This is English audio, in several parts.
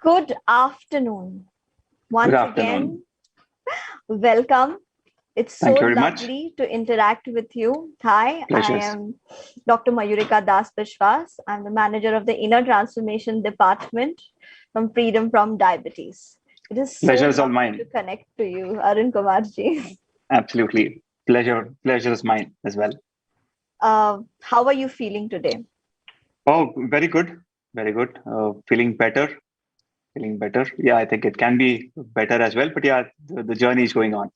Good afternoon. Good Once afternoon. again, welcome. It's so Thank you very much. lovely to interact with you. Hi, I Pleasures. am Dr. Mayurika Biswas. I'm the manager of the Inner Transformation Department from Freedom from Diabetes. It is so Pleasure is all lovely to mine. connect to you, Arun Kumar ji. Absolutely. Pleasure is mine as well. How are you feeling today? Oh, very good. Very good. Feeling better. Feeling better. Yeah, I think it can be better as well. But yeah, the journey is going on.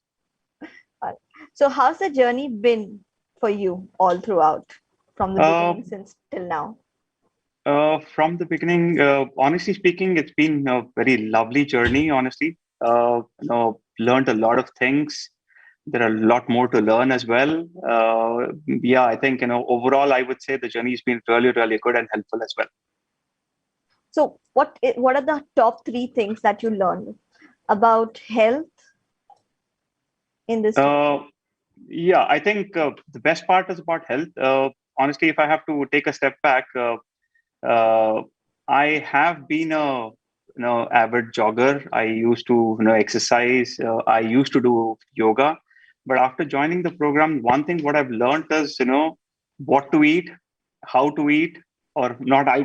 Uh, So, how's the journey been for you all throughout, from the Uh, beginning since till now? from the beginning, honestly speaking, it's been a very lovely journey, honestly. Learned a lot of things. There are a lot more to learn as well. Yeah, I think, overall, I would say the journey has been really, really good and helpful as well. So, what are the top three things that you learned about health in this journey? Uh, yeah, I think the best part is about health. Honestly, if I have to take a step back, uh, I have been a avid jogger. I used to exercise. I used to do yoga, but after joining the program, one thing what I've learned is what to eat, how to eat, or not. I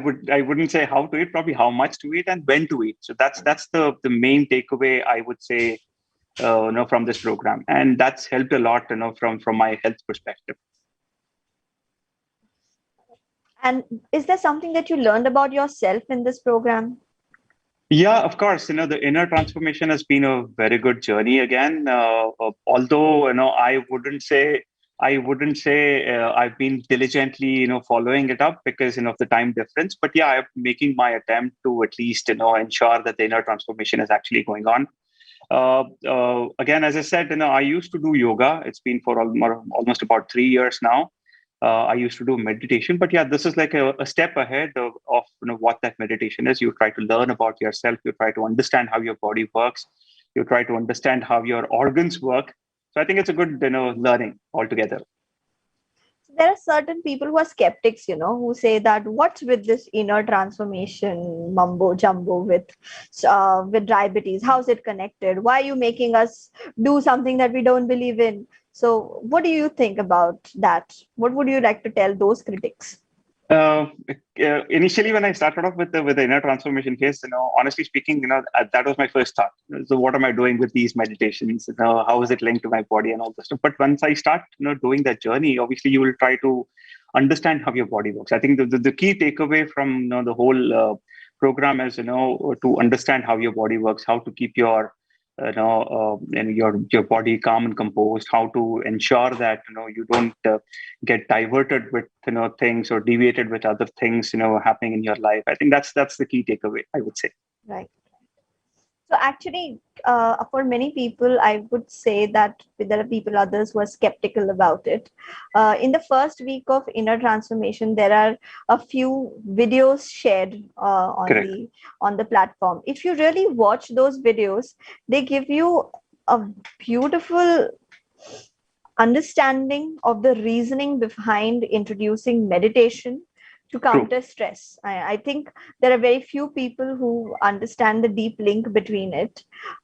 wouldn't say how to eat, probably how much to eat and when to eat. So that's the main takeaway I would say from this program, and that's helped a lot from my health perspective. And is there something that you learned about yourself in this program? Yeah, of course. The inner transformation has been a very good journey again. Although I wouldn't say I've been diligently following it up because of the time difference. But yeah, I'm making my attempt to at least ensure that the inner transformation is actually going on. Again, as I said, I used to do yoga. It's been for almost about 3 years now. I used to do meditation, but yeah, this is like a step ahead of what that meditation is. You try to learn about yourself. You try to understand how your body works. You try to understand how your organs work. So I think it's a good learning altogether. There are certain people who are skeptics, who say that what's with this inner transformation mumbo jumbo with diabetes? How's it connected? Why are you making us do something that we don't believe in? So, what do you think about that? What would you like to tell those critics? Uh, Initially, when I started off with the inner transformation phase, honestly speaking, that was my first thought. So, what am I doing with these meditations? How is it linked to my body and all this stuff? But once I start, doing that journey, obviously, you will try to understand how your body works. I think the key takeaway from the whole program is, to understand how your body works, how to keep your body calm and composed, how to ensure that you don't get diverted with things or deviated with other things happening in your life. I think that's the key takeaway, I would say. Right. So actually, for many people, I would say that there are people, others who are skeptical about it. In the first week of inner transformation, there are a few videos shared Correct. on the platform. If you really watch those videos, they give you a beautiful understanding of the reasoning behind introducing meditation to True. counter stress. I think there are very few people who understand the deep link between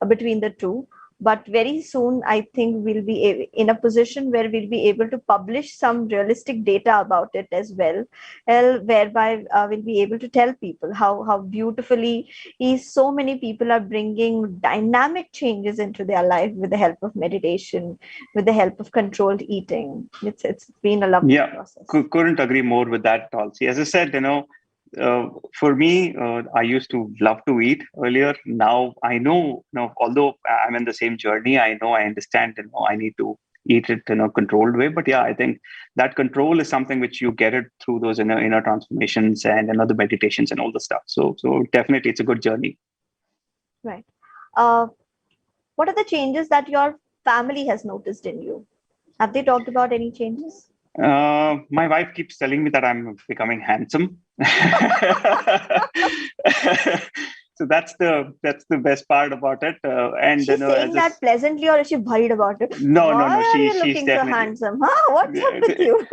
between the two. But very soon, I think we'll be in a position where we'll be able to publish some realistic data about it as well, whereby we'll be able to tell people how beautifully so many people are bringing dynamic changes into their life with the help of meditation, with the help of controlled eating. It's been a lovely Yeah, process. couldn't agree more with that, Tulsi. As I said, for me, I used to love to eat earlier. Now I know, although I'm in the same journey, I understand, I need to eat it in a controlled way. But yeah, I think that control is something which you get it through those inner transformations and the meditations and all the stuff. So definitely, it's a good journey. Right. Uh, what are the changes that your family has noticed in you? Have they talked about any changes? My wife keeps telling me that I'm becoming handsome. So that's the best part about it. Is And she as saying that pleasantly or is she worried about it? no, Why are you she's looking so definitely. handsome? Huh? What's up with you?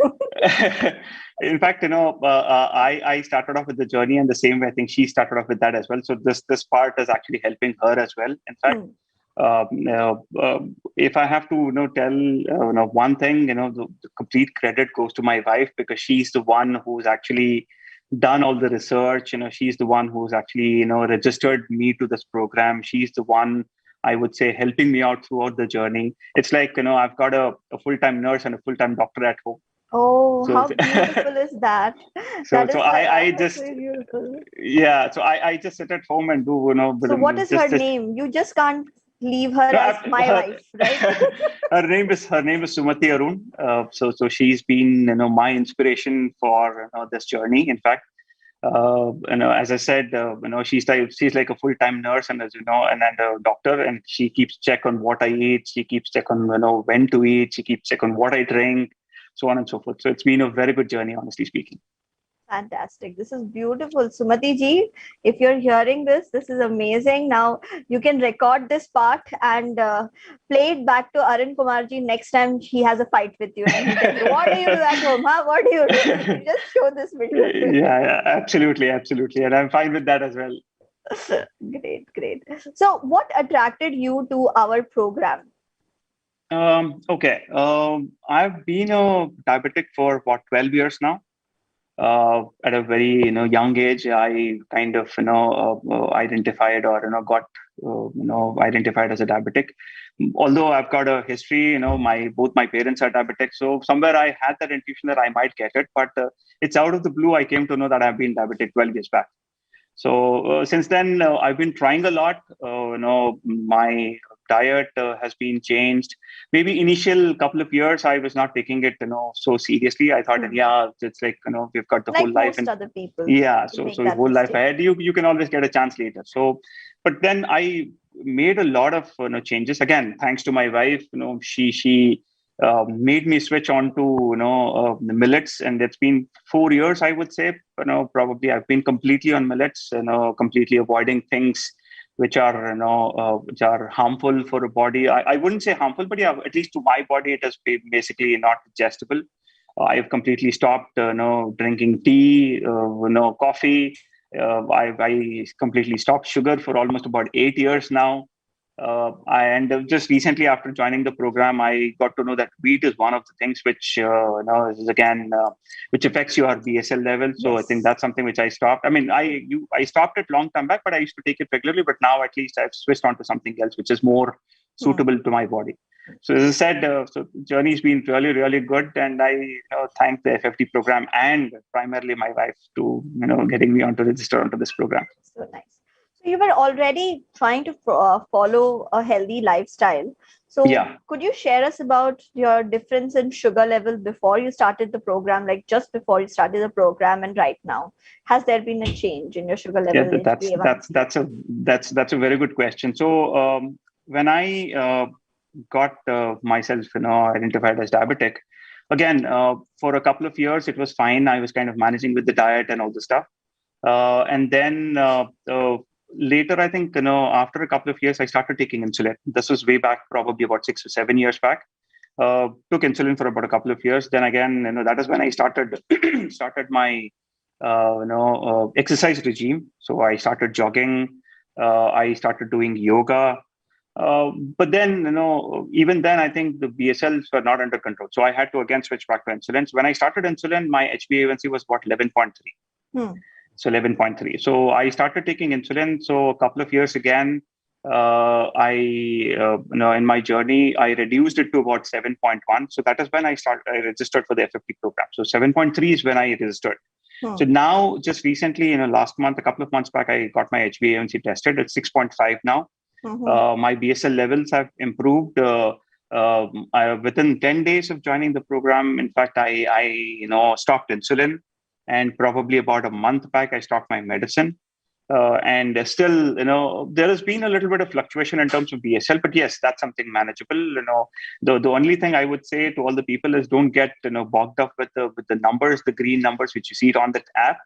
In fact, I started off with the journey, and the same way I think she started off with that as well. So this part is actually helping her as well. In fact, Hmm. uh, uh, uh, if I have to tell one thing, the complete credit goes to my wife, because she's the one who's actually done all the research. She's the one who's actually registered me to this program. She's the one, I would say, helping me out throughout the journey. It's like I've got a full-time nurse and a full-time doctor at home. Oh, So how beautiful is that? so That so is I just very beautiful. yeah. So I just sit at home and do So, what is her just name? You just can't leave her no, as my her wife, right? her name is Sumati Arun. So she's been my inspiration for this journey. In fact, as I said, she's like a full time nurse, and as you know, and a doctor, and she keeps check on what I eat. She keeps check on when to eat. She keeps check on what I drink, so on and so forth. So it's been a very good journey, honestly speaking. Fantastic. This is beautiful. Sumati ji, if you're hearing this, this is amazing. Now you can record this part and play it back to Arun Kumar ji next time he has a fight with you and he tells you, what do you do at home? Huh? What do you do? You just show this video to him. Yeah, absolutely, absolutely, and I'm fine with that as well. Great, great. So, what attracted you to our program? Okay. I've been a diabetic for what 12 years now. At a very young age, I kind of identified, or got identified as a diabetic. Although I've got a history, my both my parents are diabetic, so somewhere I had that intuition that I might get it. But it's out of the blue I came to know that I've been diabetic 12 years back. So since then, I've been trying a lot. My diet has been changed. Maybe initial couple of years, I was not taking it, so seriously. I thought, Hmm. yeah, it's like we've got the whole Like life, most and other people, yeah, we make so that whole life mistake. ahead. You can always get a chance later. So, but then I made a lot of changes. Again, thanks to my wife. She made me switch on to the millets, and it's been 4 years, I would say. Probably I've been completely on millets. Completely avoiding things which are which are harmful for a body. I wouldn't say harmful, but yeah, at least to my body, it is basically not digestible. I've completely stopped, drinking tea, coffee. I completely stopped sugar for almost about 8 years now. And just recently, after joining the program, I got to know that wheat is one of the things which, is again, which affects your BSL level. So I think Yes. that's something which I stopped. I mean, I stopped it long time back, but I used to take it regularly. But now, at least, I've switched on to something else which is more Hmm. suitable to my body. So as I said, so the journey's been really, really good, and I thank the FFT program and primarily my wife to getting me onto register onto this program. So nice. So you were already trying to follow a healthy lifestyle. So Yeah, could you share us about your difference in sugar level before you started the program, like just before you started the program and right now? Has there been a change in your sugar yeah, level, that's that's HbA1c? that's a that's a very good question. So when I got myself identified as diabetic, again for a couple of years it was fine. I was kind of managing with the diet and all the stuff. And then later, I think, after a couple of years, I started taking insulin. This was way back, probably about 6 or 7 years back. Took insulin for about a couple of years. Then again, that is when I started started my exercise regime. So I started jogging. I started doing yoga. But then, even then, I think the BSLs were not under control. So I had to again switch back to insulin. So when I started insulin, my HbA1c was about 11.3. Hmm. So 11.3. So I started taking insulin. So a couple of years again, in my journey, I reduced it to about 7.1. So that is when I registered for the FFP program. So 7.3 is when I registered. So Hmm. now, just recently, last month, a couple of months back, I got my HbA1c tested. It's 6.5 now. Mm-hmm. My BSL levels have improved. Within 10 days of joining the program, in fact, I stopped insulin, and probably about a month back, I stopped my medicine. And still, there has been a little bit of fluctuation in terms of BSL, but yes, that's something manageable. The only thing I would say to all the people is don't get bogged up with the numbers, the green numbers which you see it on the app.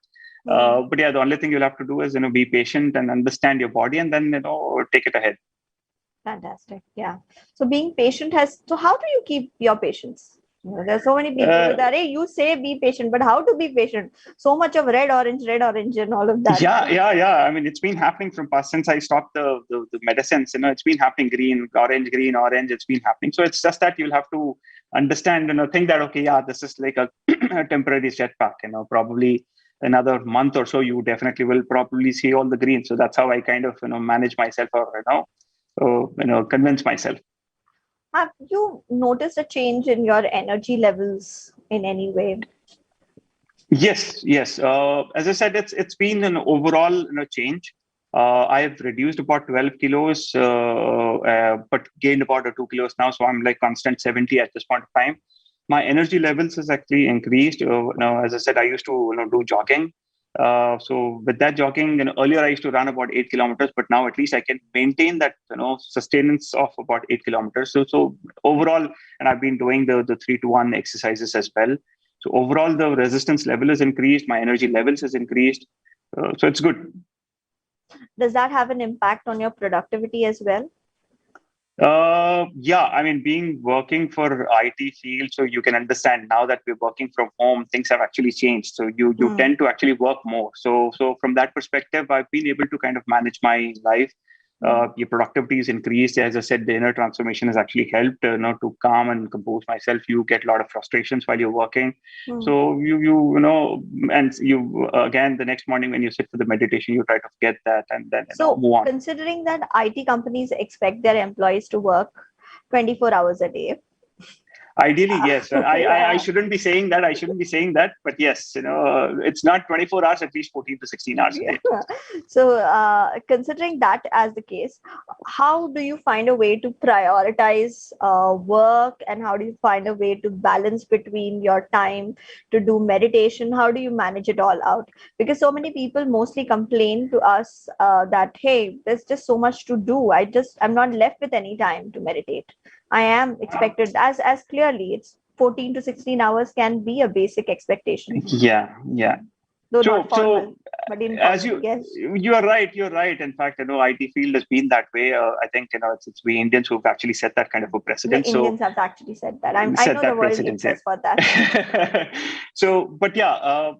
Hmm. But yeah, the only thing you'll have to do is be patient and understand your body, and then take it ahead. Fantastic. Yeah. So being patient has, so how do you keep your patience? There's so many people Uh, with that. Hey, you say be patient, but how to be patient? So much of red, orange, and all of that. yeah. I mean, it's been happening from past since I stopped the medicines. It's been happening green, orange. It's been happening. So it's just that you'll have to understand, think that okay, yeah, this is like a, a temporary setback. Probably another month or so, you definitely will probably see all the green. So that's how I kind of manage myself, or convince myself. Have you noticed a change in your energy levels in any way? Yes. As I said, it's been an overall change. I've reduced about 12 kilos, but gained about 2 kilos now. So I'm like constant 70 at this point of time. My energy levels has actually increased. As I said, I used to do jogging. So with that jogging, earlier I used to run about 8 kilometers, but now at least I can maintain that sustenance of about 8 kilometers. So overall, and I've been doing the 3-to-1 exercises as well. So overall, the resistance level is increased. My energy levels has increased. So it's good. Does that have an impact on your productivity as well? Yeah, I mean, being working for IT field, so you can understand now that we're working from home, things have actually changed. So you Hmm. tend to actually work more. So from that perspective, I've been able to kind of manage my life. Hmm. Your productivity is increased. As I said, the inner transformation has actually helped, to calm and compose myself. You get a lot of frustrations while you're working. Hmm. So and you again the next morning when you sit for the meditation, you try to forget that and then So, move on. considering that IT companies expect their employees to work 24 hours a day, Ideally, yes. I yeah. shouldn't be saying that. I shouldn't be saying that. But yes, it's not 24 hours, at least 14 to 16 hours a Yeah. day. So, considering that as the case, how do you find a way to prioritize work, and how do you find a way to balance between your time to do meditation? How do you manage it all out? Because so many people mostly complain to us that, hey, there's just so much to do. I'm not left with any time to meditate. I am expected, as clearly, it's 14 to 16 hours can be a basic expectation, Yeah. though not So formal, but as informal, yes. you are right. You're right. In fact, IT field has been that way. I think it's we Indians who've actually set that kind of a The precedent. So Indians have actually said that. I set know the that world precedent. hates us for that. So, but yeah,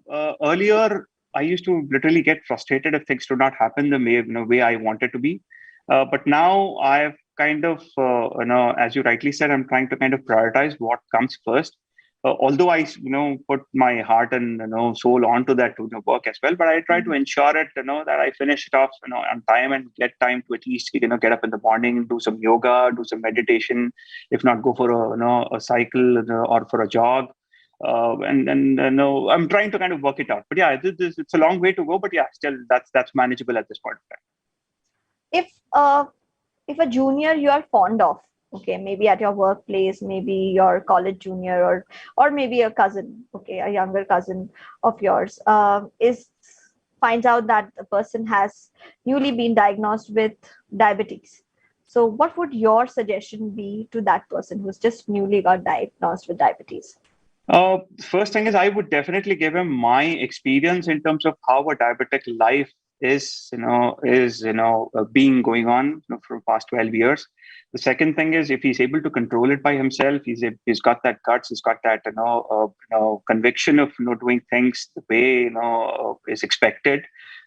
earlier I used to literally get frustrated if things do not happen the way I wanted to be. But now I've kind of, as you rightly said, I'm trying to kind of prioritize what comes first. Although I, put my heart and soul onto that work as well, but I try to Mhm. ensure it, that I finish it off, on time and get time to at least, get up in the morning, do some yoga, do some meditation, if not go for a cycle, or for a jog. And no, I'm trying to kind of work it out. But yeah, it's a long way to go. But yeah, still that's manageable at this point of time. If uh, if a junior you are fond of, okay, maybe at your workplace, maybe your college junior, or maybe a cousin, okay, a younger cousin of yours, is finds out that the person has newly been diagnosed with diabetes. So, what would your suggestion be to that person who's just newly got diagnosed with diabetes? First thing is, I would definitely give him my experience in terms of how a diabetic life is being going on for past 12 years. The second thing is, if he's able to control it by himself, he's got that guts, he's got that conviction of doing things the way is expected.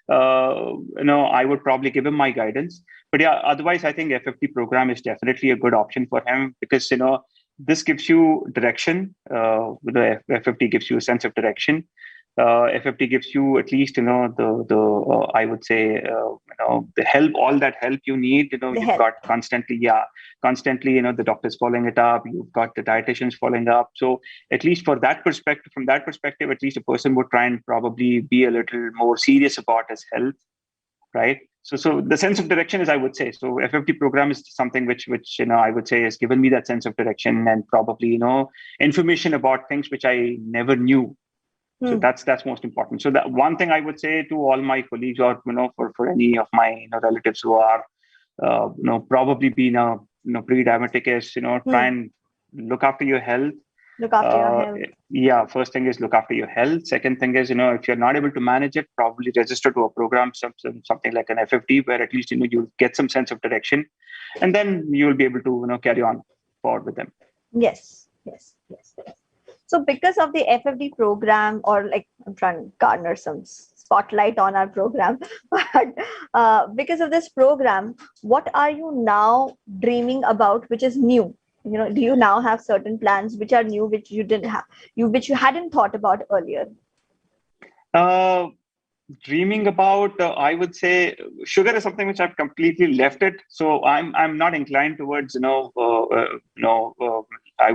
I would probably give him my guidance. But yeah, otherwise, I think F50 program is definitely a good option for him because this gives you direction. The F50 gives you a sense of direction. F50 gives you at least the I would say the help, all that help you need. The You've help. got constantly the doctors following it up. You've got the dietitians following up. So at least from that perspective, at least a person would try and probably be a little more serious about his health, right? So the sense of direction is, I would say, so F50 program is something which I would say has given me that sense of direction and probably information about things which I never knew. So Hmm. that's most important. So that one thing I would say to all my colleagues, or for any of my relatives who are probably been pre-diabetic, is try Hmm. and look after your health. Look after your Uh, health. yeah, first thing is look after your health. Second thing is, if you're not able to manage it, probably register to a program, something like an FFD, where at least, you'll get some sense of direction, and then you'll be able to, carry on forward with them. Yes, yes, yes, yes. So because of the FFD program, or like I'm trying to garner some spotlight on our program, but because of this program, what are you now dreaming about, which is new? Do you now have certain plans which are new, which you didn't have, which you hadn't thought about earlier? Uh, Dreaming about, I would say, sugar is something which I've completely left it. So I'm not inclined towards, I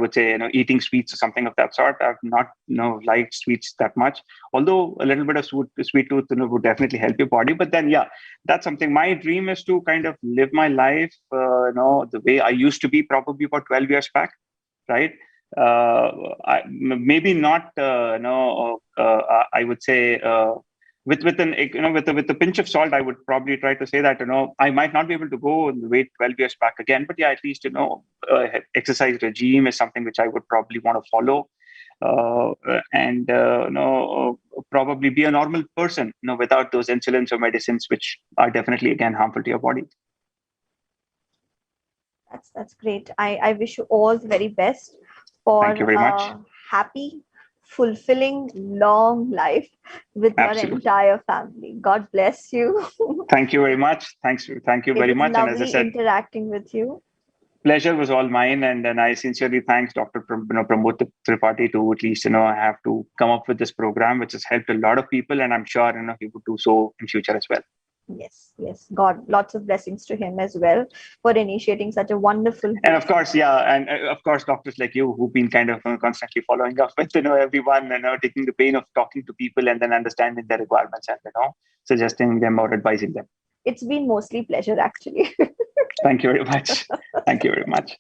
would say, eating sweets or something of that sort. I've not, liked sweets that much. Although a little bit of sweet tooth, would definitely help your body. But then, yeah, that's something. My dream is to kind of live my life, the way I used to be, probably about 12 years back, right? Maybe not, I would say. With an with a pinch of salt, I would probably try to say that, I might not be able to go and wait 12 years back again, but yeah, at least, exercise regime is something which I would probably want to follow, and probably be a normal person, without those insulins or medicines, which are definitely again harmful to your body. That's great. I wish you all the very best for Thank you very much. happy, fulfilling, long life with your Absolutely. entire family. God bless you. Thank you very much. Thank you It very was much. And as I lovely said, interacting with you. pleasure was all mine, and I sincerely thanks Dr. Pramod Tripathi to at least have to come up with this program, which has helped a lot of people, and I'm sure he would do so in future as well. Yes, yes. God, lots of blessings to him as well for initiating such a wonderful And of group. course, yeah, and of course, doctors like you who've been kind of constantly following up with everyone, taking the pain of talking to people and then understanding their requirements and suggesting them or advising them. It's been mostly pleasure, actually. Thank you very much. Thank you very much.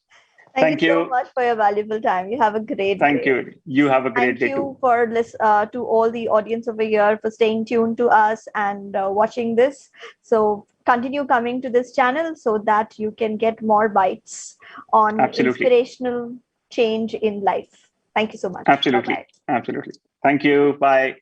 Thank you Thank so you. much for your valuable time. You have a great Thank day. you. You have a great Thank day too. you for this to all the audience over here for staying tuned to us and watching this. So continue coming to this channel so that you can get more bites on Absolutely. inspirational change in life. Thank you so much. Bye Absolutely. bye. Absolutely. Thank you. Bye.